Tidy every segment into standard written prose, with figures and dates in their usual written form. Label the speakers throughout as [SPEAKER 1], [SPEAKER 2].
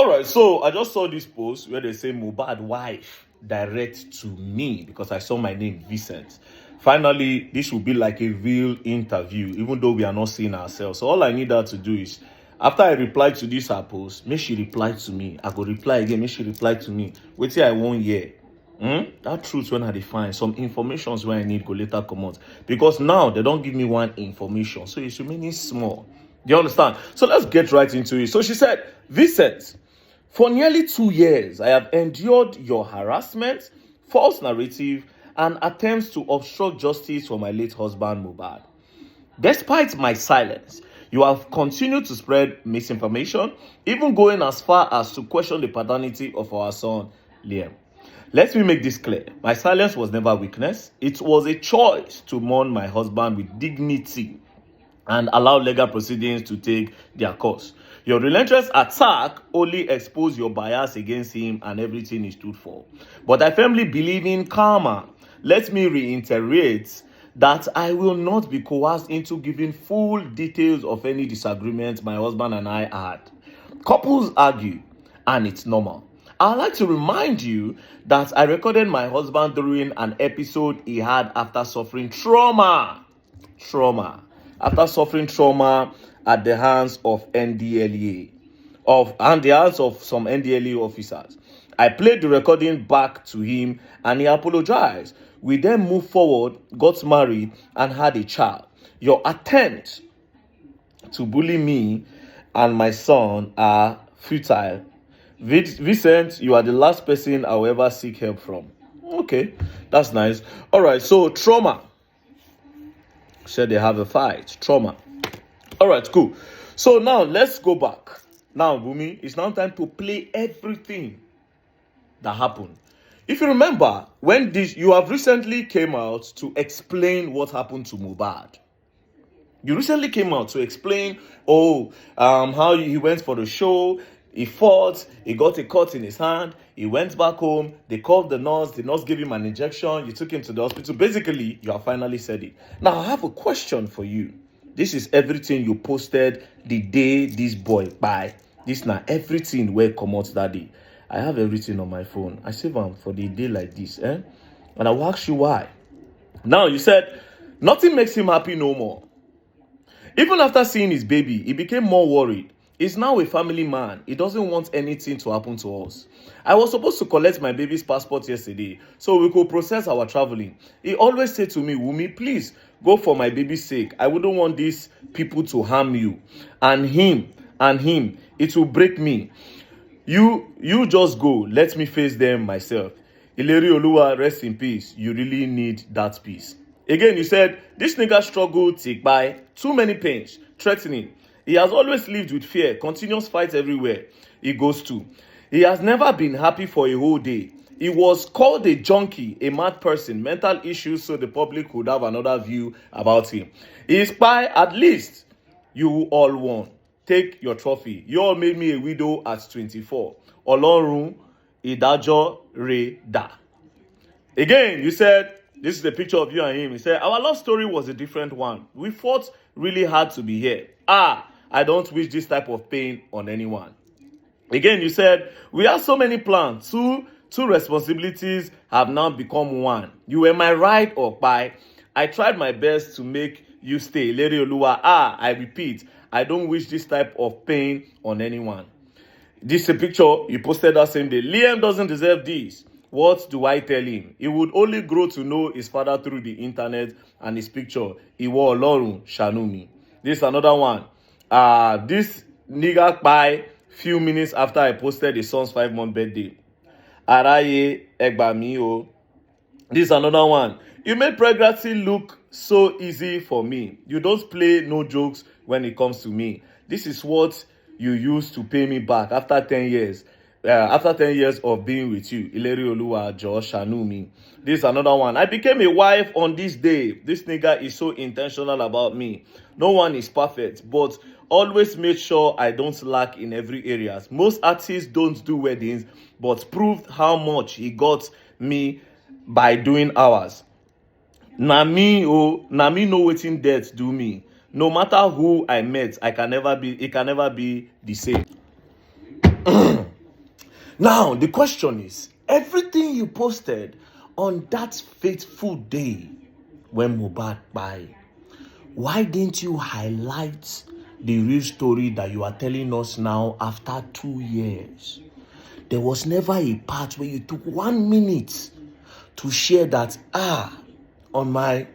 [SPEAKER 1] All right, so I just saw this post where they say Mohbad wife direct to me because I saw my name Vincent. Finally, this will be like a real interview, even though we are not seeing ourselves. So all I need her to do is, after I reply to this her post, make she reply to me. I go reply again, make she reply to me. Wait till I won't hear. That truth when I define some informations where I need go later come out. Because now they don't give me one information, so it's remaining small. Do you understand? So let's get right into it. So she said, Vincent, for nearly 2 years, I have endured your harassment, false narrative, and attempts to obstruct justice for my late husband, Mohbad. Despite my silence, you have continued to spread misinformation, even going as far as to question the paternity of our son, Liam. Let me make this clear. My silence was never weakness. It was a choice to mourn my husband with dignity and allow legal proceedings to take their course. Your relentless attack only exposed your bias against him and everything he stood for. But I firmly believe in karma. Let me reiterate that I will not be coerced into giving full details of any disagreement my husband and I had. Couples argue, and it's normal. I'd like to remind you that I recorded my husband during an episode he had after suffering trauma. After suffering trauma at the hands of NDLEA, and the hands of some NDLEA officers. I played the recording back to him and he apologized. We then moved forward, got married, and had a child. Your attempt to bully me and my son are futile. Vincent, you are the last person I will ever seek help from. Okay, that's nice. All right, so trauma. Said they have a fight. Trauma. All right, cool. So now let's go back. Now, Wunmi, it's now time to play everything that happened. If you remember, you have recently came out to explain what happened to Mohbad. You recently came out to explain, how he went for the show, he fought, he got a cut in his hand, he went back home, they called the nurse gave him an injection, you took him to the hospital. Basically, you have finally said it. Now, I have a question for you. This is everything you posted the day this boy buy. This now everything where come out that day. I have everything on my phone. I save them for the day like this. And I will ask you why. Now, you said, nothing makes him happy no more. Even after seeing his baby, he became more worried. He's now a family man. He doesn't want anything to happen to us. I was supposed to collect my baby's passport yesterday so we could process our traveling. He always said to me, Wunmi, please go for my baby's sake. I wouldn't want these people to harm you. And him, it will break me. You just go. Let me face them myself. Ileri Oluwa, rest in peace. You really need that peace. Again, you said, this nigga struggled, take by too many pains, threatening. He has always lived with fear, continuous fights everywhere he goes to. He has never been happy for a whole day. He was called a junkie, a mad person, mental issues, so the public would have another view about him. He is spy, at least you all won. Take your trophy. You all made me a widow at 24. Olorun Idajo Re Da. Again, you said, this is a picture of you and him. He said, our love story was a different one. We fought really hard to be here. I don't wish this type of pain on anyone. Again, you said, we have so many plans. Two responsibilities have now become one. You were my ride or buy. I tried my best to make you stay. Lady Oluwa, I repeat, I don't wish this type of pain on anyone. This is a picture you posted that same day. Liam doesn't deserve this. What do I tell him? He would only grow to know his father through the internet and his picture. Iwo Olorun Shanu mi. This is another one. This nigga by few minutes after I posted his son's 5-month birthday. Araye Egbami o. This is another one. You made pregnancy look so easy for me. You don't play no jokes when it comes to me. This is what you used to pay me back after 10 years. After 10 years of being with you. Ileri Oluwa Josh Shanumi. This is another one. I became a wife on this day. This nigga is so intentional about me. No one is perfect, but always made sure I don't lack in every area. Most artists don't do weddings, but proved how much he got me by doing ours. Na me know wetin death do me. No matter who I met, it can never be the same. Now, the question is, everything you posted on that fateful day when Mohbad died, why didn't you highlight the real story that you are telling us now after 2 years? There was never a part where you took 1 minute to share that, on my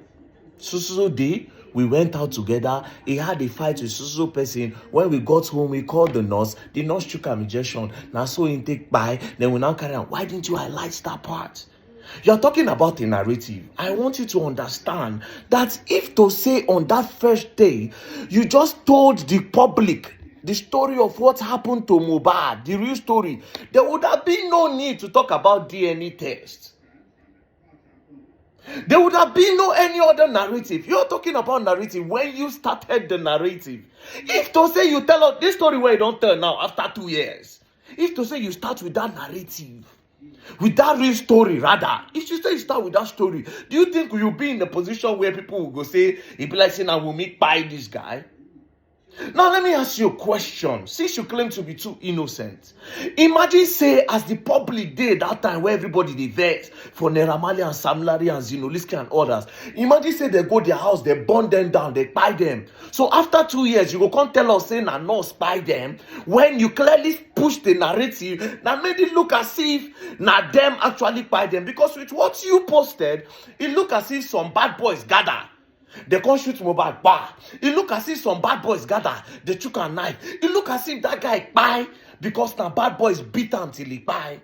[SPEAKER 1] so day, we went out together. He had a fight with so person. When we got home, we called the nurse. The nurse took an injection. Now so intake by. Then we now carry on. Why didn't you highlight that part? You're talking about a narrative. I want you to understand that if to say on that first day, you just told the public the story of what happened to Mohbad, the real story, there would have been no need to talk about DNA tests. There would have been no any other narrative. You're talking about narrative when you started the narrative. If to say you tell us this story where you don't tell now after 2 years, if to say you start with that narrative, with that real story rather, if you say you start with that story, do you think you'll be in a position where people will go say, it be like saying, I will meet by this guy? Now, let me ask you a question. Since you claim to be too innocent, imagine, say, as the public did that time where everybody they vex for Naira Marley and Sam Larry and Zinoliski and others. Imagine, say, they go their house, they burn them down, they buy them. So after 2 years, you go come tell us, say, no spy them, when you clearly push the narrative that made it look as if na them actually buy them. Because with what you posted, it look as if some bad boys gather. They can't shoot Mohbad. Bah. It look as if some bad boys gather. They took a knife. It look as if that guy buy because now bad boys beat him till he buy.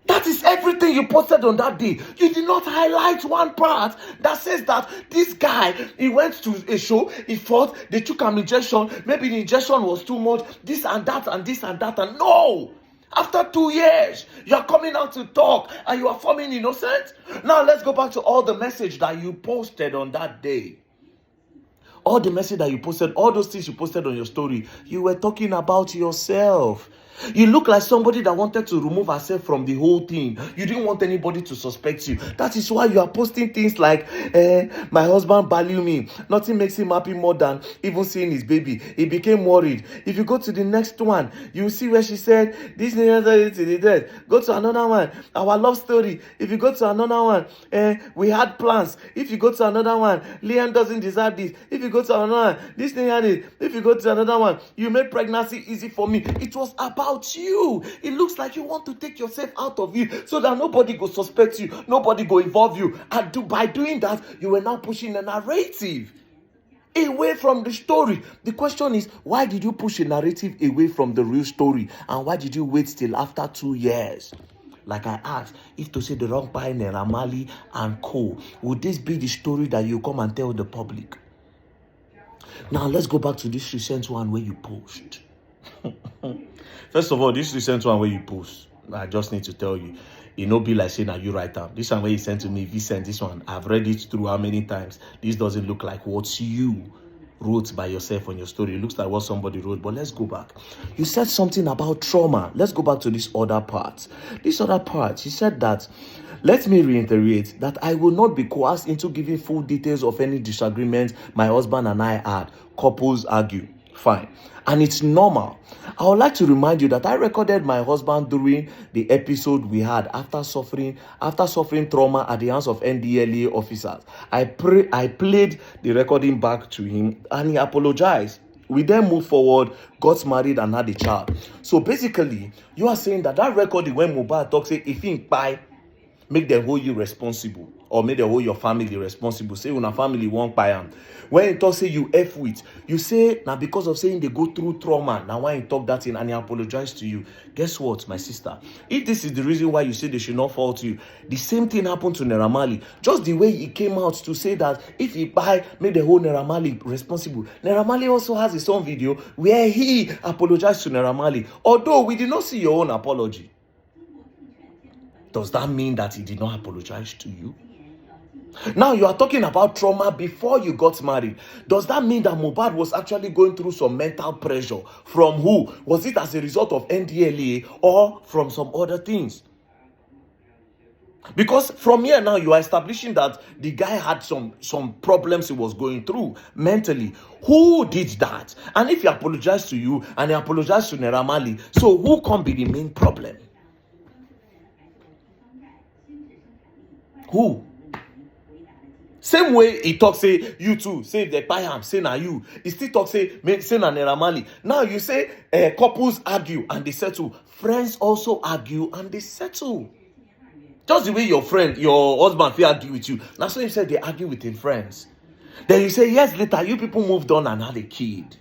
[SPEAKER 1] That is everything you posted on that day. You did not highlight one part that says that this guy, he went to a show, he fought, they took an injection, maybe the injection was too much, this and that and this and that, and no! After 2 years, you are coming out to talk and you are forming innocent. Now let's go back to all the message that you posted on that day. All the message that you posted, all those things you posted on your story, you were talking about yourself. You look like somebody that wanted to remove herself from the whole thing. You didn't want anybody to suspect you. That is why you are posting things like, my husband value me. Nothing makes him happy more than even seeing his baby. He became worried. If you go to the next one, you see where she said, this go to another one. Our love story. If you go to another one, we had plans. If you go to another one, Liam doesn't deserve this. If you go to another one, this thing had it. If you go to another one, you made pregnancy easy for me. It was about you. It looks like you want to take yourself out of it so that nobody go suspect you, nobody go involve you. And by doing that, you were now pushing a narrative away from the story. The question is, why did you push a narrative away from the real story? And why did you wait till after 2 years? Like I asked, if to say the wrong by Naira Marley and co, would this be the story that you come and tell the public? Now let's go back to this recent one where you post. First of all, this recent one where you post, I just need to tell you, it no be like saying that you write down. This one where you sent to me, Vincent, this one, I've read it through how many times. This doesn't look like what you wrote by yourself on your story. It looks like what somebody wrote, but let's go back. You said something about trauma. Let's go back to this other part. This other part, you said that, let me reiterate that I will not be coerced into giving full details of any disagreement my husband and I had. Couples argue. Fine. And it's normal. I would like to remind you that I recorded my husband during the episode we had after suffering trauma at the hands of NDLEA officers. I played the recording back to him and he apologized. We then moved forward, got married and had a child. So basically, you are saying that recording when Mohbad talks, say, if he buy, make them hold you responsible, or make them hold your family responsible. Say when a family won't buy them. When he talk say you F with, you say now because of saying they go through trauma. Now why he talk that in and he apologize to you. Guess what, my sister? If this is the reason why you say they should not fall to you, the same thing happened to Naira Marley. Just the way he came out to say that if he buy, make the whole Naira Marley responsible. Naira Marley also has his own video where he apologized to Naira Marley. Although we did not see your own apology. Does that mean that he did not apologize to you? Now you are talking about trauma before you got married. Does that mean that Mohbad was actually going through some mental pressure? From who? Was it as a result of NDLEA or from some other things? Because from here now, you are establishing that the guy had some problems he was going through mentally. Who did that? And if he apologized to you and he apologized to Naira Marley, so who can be the main problem? Who? Same way he talk say you too, say they buy him, say na you. He still talk say na Naira Marley. Now you say couples argue and they settle. Friends also argue and they settle. Just the way your friend, your husband feel argue with you. Now so you said they argue with his friends. Then you say years later, you people moved on and had a kid.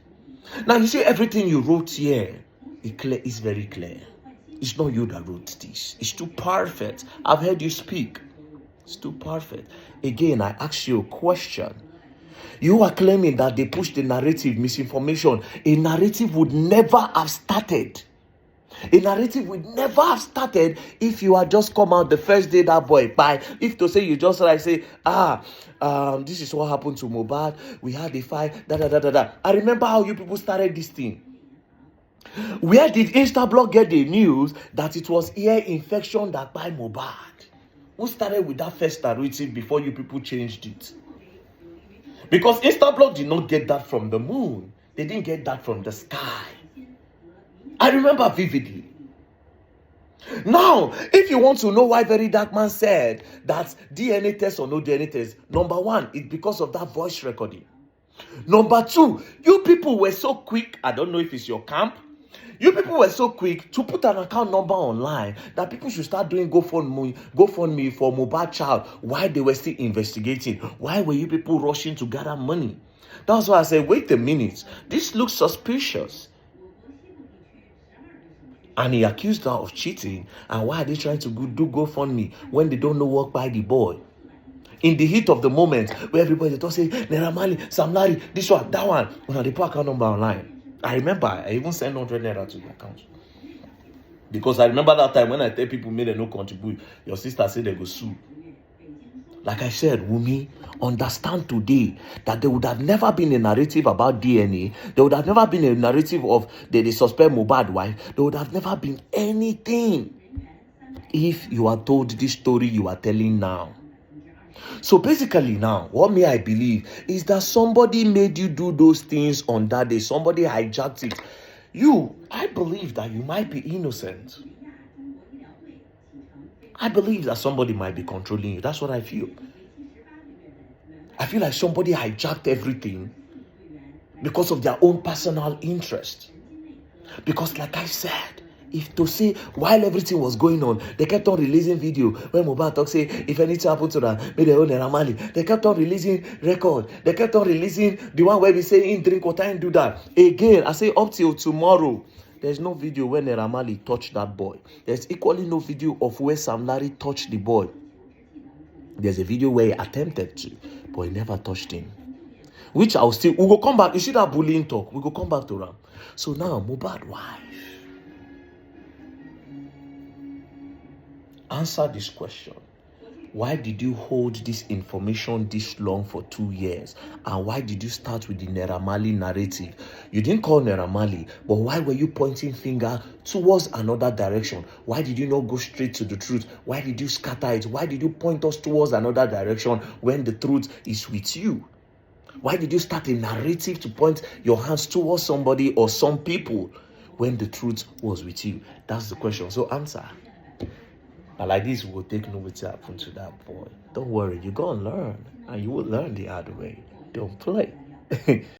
[SPEAKER 1] Now you say everything you wrote here, it's very clear. It's not you that wrote this. It's too perfect. I've heard you speak. It's too perfect. Again, I ask you a question. You are claiming that they pushed the narrative, misinformation. A narrative would never have started. A narrative would never have started if you had just come out the first day that boy by. If to say you just like say, this is what happened to Mohbad. We had a fight. I remember how you people started this thing. Where did Instablog get the news that it was ear infection that by Mohbad? Who started with that first narrative before you people changed it? Because Instablog did not get that from the moon. They didn't get that from the sky. I remember vividly. Now, if you want to know why Very Dark Man said that DNA test or no DNA test, number one, it's because of that voice recording. Number two, you people were so quick, I don't know if it's your camp, you people were so quick to put an account number online that people should start doing GoFundMe for Mohbad child while they were still investigating. Why were you people rushing to gather money? That's why I said, wait a minute, this looks suspicious. And he accused her of cheating. And why are they trying to do GoFundMe when they don't know what by the boy? In the heat of the moment, where everybody talk say, Naira Marley, Sam Larry, this one, that one. When they put account number online. I remember, I even sent 100 Naira to the account. Because I remember that time when I tell people, may they no contribute. Your sister said they go sue. Like I said, Wunmi, understand today that there would have never been a narrative about DNA. There would have never been a narrative of the suspect Mohbad wife. There would have never been anything if you are told this story you are telling now. So basically now, what may I believe is that somebody made you do those things on that day. Somebody hijacked it. I believe that you might be innocent. I believe that somebody might be controlling you. That's what I feel. I feel like somebody hijacked everything because of their own personal interest. Because like I said, if to say while everything was going on, they kept on releasing video when Mohbad talk say if anything happened to that, may they own Naira Marley. They kept on releasing record. They kept on releasing the one where we say in drink water and do that. Again, I say up till tomorrow. There's no video where Naira Marley touched that boy. There's equally no video of where Sam Larry touched the boy. There's a video where he attempted to, but he never touched him. Which I'll still, we will come back. You see that bullying talk? We will come back to that. So now, Mohbad wife. Answer this question. Why did you hold this information this long for 2 years? And why did you start with the Naira Marley narrative? You didn't call Naira Marley, but why were you pointing finger towards another direction? Why did you not go straight to the truth? Why did you scatter it? Why did you point us towards another direction when the truth is with you? Why did you start a narrative to point your hands towards somebody or some people when the truth was with you? That's the question. So answer. And like this, we'll take no what happened to that boy. Don't worry, you're going to learn. And you will learn the hard way. Don't play.